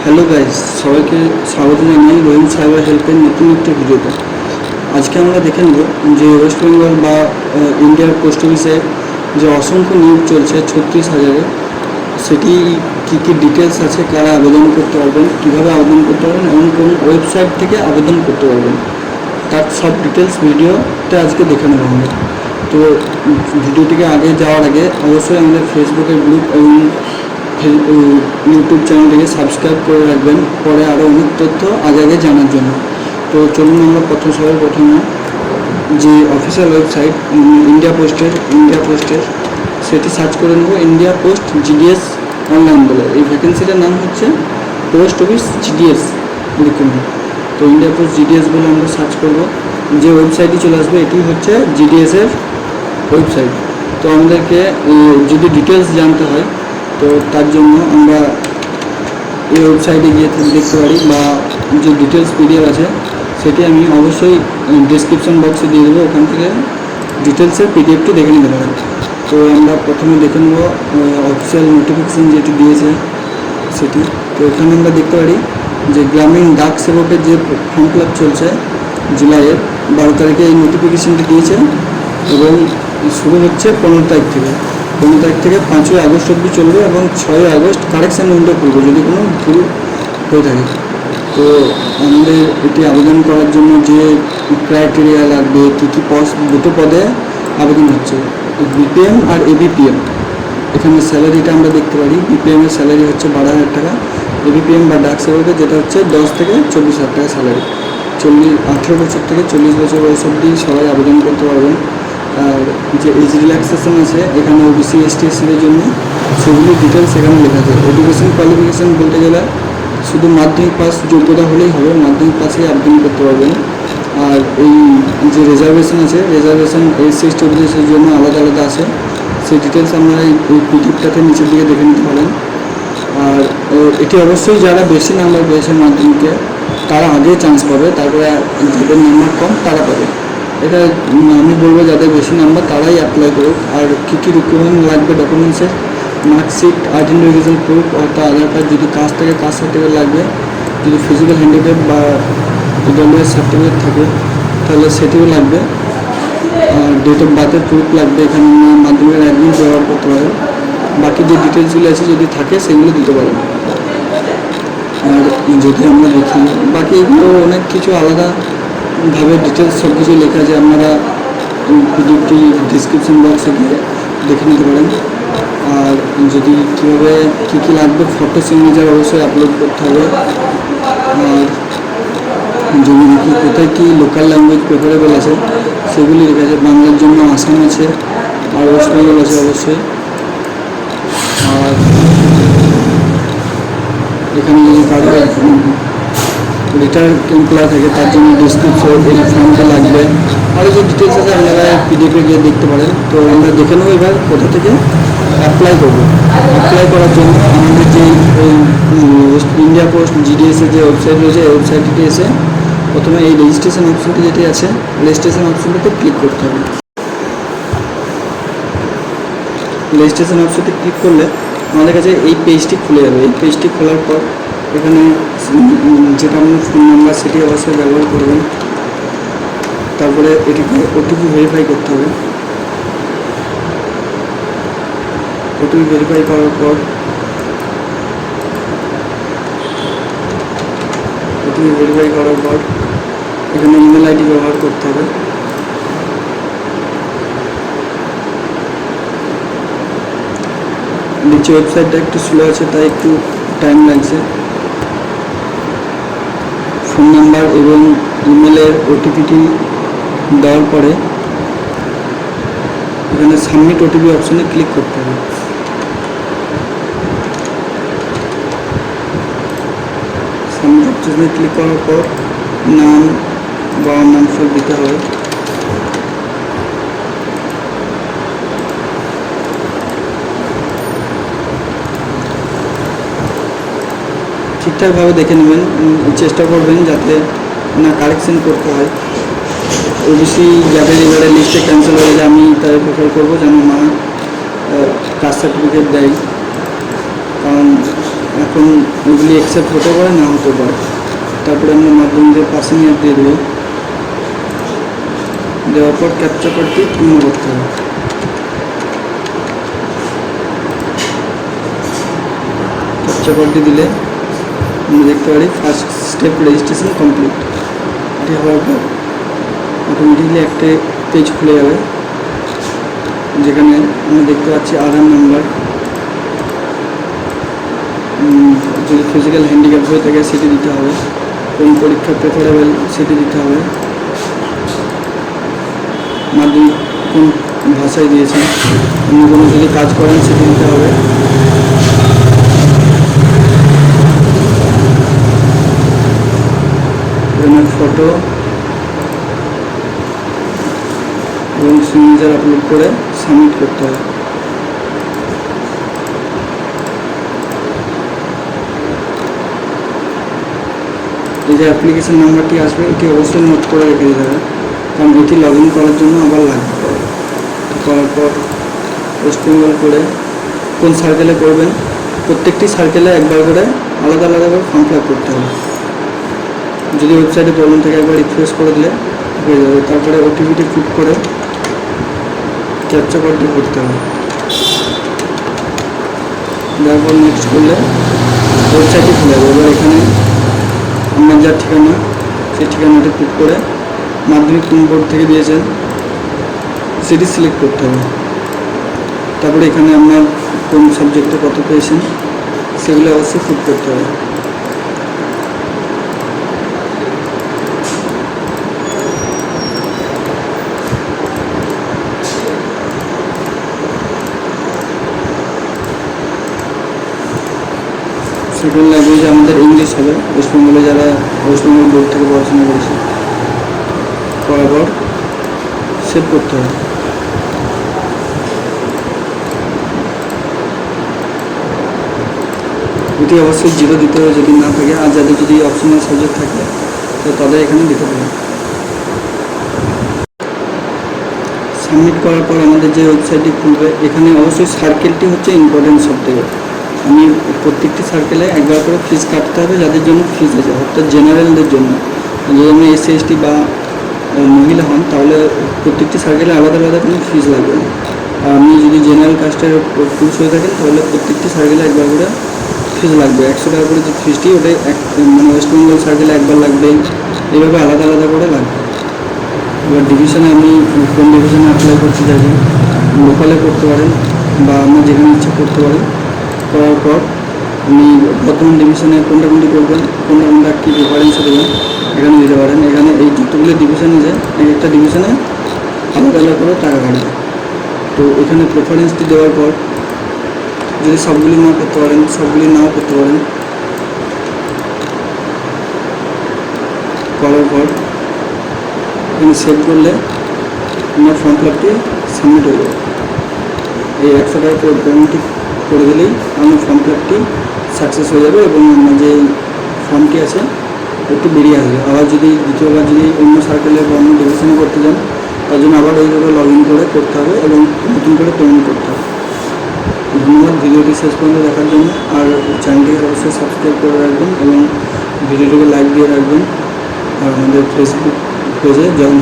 Hello guys, সবাইকে স্বাগত জানাই রহিম সাইবার হেল্পের নতুন একটি ভিডিওতে। আজকে আমরা দেখে নেব যে ওয়েস্ট বেঙ্গল বা ইন্ডিয়ার পোস্ট অফিসে যে অসংখ্য নিয়োগ চলছে 36,000-এ, সেটি কী কী ডিটেলস আছে, কারা আবেদন করতে পারবেন, কীভাবে আবেদন করতে পারবেন এবং কোন ওয়েবসাইট থেকে আবেদন করতে পারবেন, তার সব ডিটেলস ভিডিওতে আজকে দেখে নেব আমরা। তো ভিডিওটিকে আগে যাওয়ার আগে অবশ্যই আমাদের ফেসবুকের গ্রুপ এবং ইউটিউব চ্যানেলটিকে সাবস্ক্রাইব করে রাখবেন পরে আরও অনেক তথ্য আগে জানার জন্য। তো চলুন আমরা প্রথমে যে অফিসিয়াল ওয়েবসাইট ইন্ডিয়া পোস্টের সেটি সার্চ করে নেব। ইন্ডিয়া পোস্ট জিডিএস অনলাইন বলে এই ভ্যাকেন্সিটার নাম হচ্ছে পোস্ট অফিস জিডিএস লিখুন। তো ইন্ডিয়া পোস্ট জিডিএস বলে আমরা সার্চ করব, যে ওয়েবসাইটটি চলে আসবে এটি হচ্ছে জিডিএসের ওয়েবসাইট। তো আমাদেরকে যদি ডিটেলস জানতে হয় তো তার জন্য আমরা এই ওয়েবসাইটে গিয়ে দেখতে পারি, বা যে ডিটেলস পিডিএফ আছে সেটি আমি অবশ্যই ডেসক্রিপশন বক্সে দিয়ে দেবো, ওখান থেকে ডিটেলসের পিডিএফটি দেখে নিতে পারেন। তো আমরা প্রথমে দেখে নেব অফিসিয়াল নোটিফিকেশান যেটি দিয়েছে সেটি। তো এখানে আমরা দেখতে পারি যে গ্রামীণ ডাক সেবকের যে ফর্ম ফিল আপ চলছে জুলাইয়ের 12 তারিখে এই নোটিফিকেশানটি দিয়েছে এবং শুরু হচ্ছে 15 তারিখ থেকে। 15 তারিখ থেকে 5ই আগস্ট অবধি চলবে এবং 6ই আগস্ট কারেকশান উইন্ডো করবে যদি কোনো ভুল হয়ে থাকে। তো আমাদের এটি আবেদন করার জন্য যে ক্রাইটেরিয়া লাগবে, কী কী পোস্ট, দুটো পদে আবেদন হচ্ছে, বিপিএম আর এবিপিএম। এখানে স্যালারিটা আমরা দেখতে পারি, বিপিএমের স্যালারি হচ্ছে 12,000 টাকা, এবিপিএম বা ডাক সেবকের যেটা হচ্ছে 10 থেকে 24,000 টাকা স্যালারি। 18 বছর থেকে 40 বছর বয়স অবধি সবাই আবেদন করতে পারবেন। আর যে এজ রিল্যাক্সেশন আছে এখানে ওবিসি এসটি এসসিদের জন্য, সেগুলি ডিটেলস এখানে লেখা আছে। এডুকেশন কোয়ালিফিকেশান বলতে গেলে শুধু মাধ্যমিক পাস যোগ্যতা হলেই হবে, মাধ্যমিক পাসে আবেদন করতে পারবেন। আর এই যে রিজার্ভেশন আছে, রিজার্ভেশন এসসি এসটি ওবিসির জন্য আলাদা আছে, সেই ডিটেলস আপনারা এই পিডিএফটাতে নিচের দিকে দেখে নিতে পারেন। আর এটি অবশ্যই যারা বেশি নাম্বার পেয়েছে মাধ্যমিকে তারা আগে চান্স পাবে, তারপরে যাদের নাম্বার কম তারা পাবে। এটা আমি বলবো যাদের বেশি নাম্বার তারাই অ্যাপ্লাই করুক। আর কী কী রিকোয়ারমেন্ট লাগবে ডকুমেন্টসের, মার্কশিট, আইডেন্টিফিকেশন প্রুফ অর্থাৎ আধার কার্ড, যদি কাস্ট থেকে কাস্ট সার্টিফিকেট লাগবে, যদি ফিজিক্যাল হ্যান্ডিক্যাপ বা ইডব্লিউএস সার্টিফিকেট থাকে তাহলে সেটিও লাগবে। আর ডেট অফ বার্থের প্রুফ লাগবে, এখানে মাধ্যমিকের অ্যাডমিট ব্যবহার করতে পারেন। বাকি যে ডিটেলসগুলো আছে যদি থাকে সেগুলো দিতে পারেন। আর যদি আমরা দেখি বাকি এগুলো অনেক কিছু আলাদাভাবে ডিটেলস সব কিছু লেখা আছে, আপনারা পিডিএফটি ডিসক্রিপশন বক্সে গিয়ে দেখে নিতে পারেন। আর যদি কীভাবে কী লাগবে, ফটো সিগনেচার অবশ্যই আপলোড করতে হবে। আর যদি দেখি কোথায় কী লোকাল ল্যাঙ্গুয়েজ প্রেফারেবল আছে সেগুলি লেখা আছে, বাংলার জন্য আসাম আছে আর ওয়েস্ট বেঙ্গল আছে অবশ্যই। আর এখানে যদি কারো রিটায়ার এমপ্লয় থাকে তার জন্য ডিসক্রিপশন এই ফর্মটা লাগবে। আরও যে ডিটেলস আছে আপনারা পিডিএফে গিয়ে দেখতে পারেন। তো আমরা দেখে নেব এবার কোথা থেকে অ্যাপ্লাই করবো। অ্যাপ্লাই করার জন্য আমাদের যে ইন্ডিয়া পোস্ট জিডিএসের যে ওয়েবসাইট রয়েছে এই ওয়েবসাইটটিতে এসে প্রথমে এই রেজিস্ট্রেশন অপশনটি যেটি আছে রেজিস্ট্রেশন অপশনটিতে ক্লিক করতে হবে। রেজিস্ট্রেশন অপশনটি ক্লিক করলে আমাদের কাছে এই পেজটি খুলে যাবে। এই পেজটি খোলার পর এখানে যেটা আপনার ফোন নাম্বার সেটি অবশ্যই ব্যবহার করবেন। তারপরে এটিকে ওটিপি ভেরিফাই করতে হবে। ওটিপি ভেরিফাই করার পর এখানে ইমেল আইডি ব্যবহার করতে হবে। নিচে ওয়েবসাইটটা একটু স্লো আছে তাই একটু টাইম লাগছে। ফোন নাম্বার এবং ইমেলের ওটিপিটি দেওয়ার পরে এখানে সাবমিট ওটিপি অপশানে ক্লিক করতে হবে। সাবমিট অপশানে ক্লিক করার পর নাম, বাবার নাম সব দিতে হবে। ঠিকঠাকভাবে দেখে নেবেন, চেষ্টা করবেন যাতে না কারেকশন করতে হয়। ওবিসি যাদের এবারে লিস্টে ক্যান্সেল হয়ে যায় আমি তাই প্রেফার করবো যেন না কাস্ট সার্টিফিকেট দেয়, কারণ এখন ওগুলি অ্যাকসেপ্ট হতে পারে, না হতে পারে। তারপরে আমরা মাধ্যমিকের পাসিং ইয়ার দিয়ে দেবো। দেওয়ার পর ক্যাপচা কোডটি পূর্ণ করতে হবে। ক্যাপচা কোডটি দিলে আমরা দেখতে পারি ফার্স্ট স্টেপ রেজিস্ট্রেশন কমপ্লিট। এটি হওয়ার পর অটোমেটিকলি একটা পেজ খুলে যাবে, যেখানে আমরা দেখতে পাচ্ছি আধার নাম্বার, যদি ফিজিক্যাল হ্যান্ডিক্যাপ হয়ে থাকে সেটি দিতে হবে, কোন পরীক্ষা প্রেফারেবল সেটি দিতে হবে, মাধ্যমিক কোন ভাষায় দিয়েছেন, অন্য কোনো যদি কাজ করেন সেটি দিতে হবে। ফটো এবং সিগনেচার আপলোড করে সাবমিট করতে হবে। এই যে অ্যাপ্লিকেশন নাম্বারটি আসবে, এটি অবশ্যই নোট করে রেখে দিতে হবে, কারণ এটি লগ ইন করার জন্য আবার লাগবে। করার পর ওয়েস্ট বেঙ্গল করে কোন সার্কেলে করবেন, প্রত্যেকটি সার্কেলে একবার করে আলাদা আলাদা করে ফর্ম ফিল আপ করতে হবে। যদি ওয়েবসাইটে প্রবলেম থাকে একবার রিফ্রেশ করে দিলে হয়ে যাবে। তারপরে ওটিপিটি পুট করে ক্যাপচা কোডটি করতে হবে। তারপর নেক্সট করলে ওয়েবসাইটটি খুলে যাবে। এবার এখানে আপনার যা ঠিকানা, সেই ঠিকানাটি পুট করে মাধ্যমিক কোন বোর্ড থেকে দিয়েছেন সেটি সিলেক্ট করতে হবে। তারপরে এখানে আপনার কোন সাবজেক্টে কত পেয়েছেন সেগুলো অবশ্যই পুট করতে হবে। সেকেন্ড ল্যাঙ্গুয়েজ আমাদের ইংলিশ হবে, ওয়েস্ট বেঙ্গলে যারা ওয়েস্ট বেঙ্গল বোর্ড থেকে পড়াশোনা করেছে। করার পর সেভ করতে হবে। এটি অবশ্যই 0 দিতে হবে যদি না থাকে, আর যাদের যদি অপশনাল সাবজেক্ট থাকে তো তাদের এখানে দিতে হবে। সাবমিট করার পর আমাদের যে ওয়েবসাইটটি খুলবে, এখানে অবশ্যই সার্কেলটি হচ্ছে ইম্পর্টেন্ট সবথেকে। আমি প্রত্যেকটি সার্কেলে একবার করে ফিজ কাটতে হবে, যাদের জন্য ফিজ আছে, অর্থাৎ জেনারেলদের জন্য। যদি আপনি এসসি এসটি বা মহিলা হন তাহলে প্রত্যেকটি সার্কেলে আলাদা আলাদা কোনো ফিজ লাগবে না। আর আপনি যদি জেনারেল কাস্টের পুরুষ হয়ে থাকেন তাহলে প্রত্যেকটি সার্কেলে একবার করে ফিজ লাগবে। 100 টাকা করে যে ফিজটি, ওটাই মানে ওয়েস্ট বেঙ্গল সার্কেলে একবার লাগবে, এইভাবে আলাদা আলাদা করে লাগবে। এবার ডিভিশনে আপনি কোন ডিভিশনে অ্যাপ্লাই করতে চাইছেন, লোকালে করতে পারেন বা আপনার যেখানে ইচ্ছা করতে পারেন। করার পর আপনি বর্তমান ডিভিশনে কোনটা কোনটি করবেন, কোনটা কোনটা কী প্রিফারেন্সে দেবেন এখানে দিতে পারেন। এখানে এই যতগুলো ডিভিশনে যায় এক একটা ডিভিশনে আলাদা আলাদা করে টাকা কাটবে। তো এখানে প্রেফারেন্সটি দেওয়ার পর যদি সবগুলি না করতে পারেন, সবগুলি নাও করতে পারেন। করার পর এখানে সেভ করলে আপনার ফর্ম ফিল আপটি সাবমিট হয়ে যাবে। এই 100 টাকা করে পেমেন্টটি করে দিলেই আপনার ফর্ম ফিল আপটি সাকসেস হয়ে যাবে এবং আপনার যে ফর্মটি আছে একটু বেরিয়ে আসবে। আবার যদি দ্বিতীয়বার যদি অন্য সার্কেলে বা অন্য ডিভিশনে করতে চান, তার জন্য আবার ওই জায়গায় লগ ইন করে করতে হবে এবং নতুন করে পেমেন্ট করতে হবে। ধন্যবাদ ভিডিওটি শেষ পর্যন্ত দেখার জন্য। আর চ্যানেলটিকে অবশ্যই সাবস্ক্রাইব করে রাখবেন এবং ভিডিওটিকে লাইক দিয়ে রাখবেন। আর আমাদের ফেসবুক পেজে জয়েন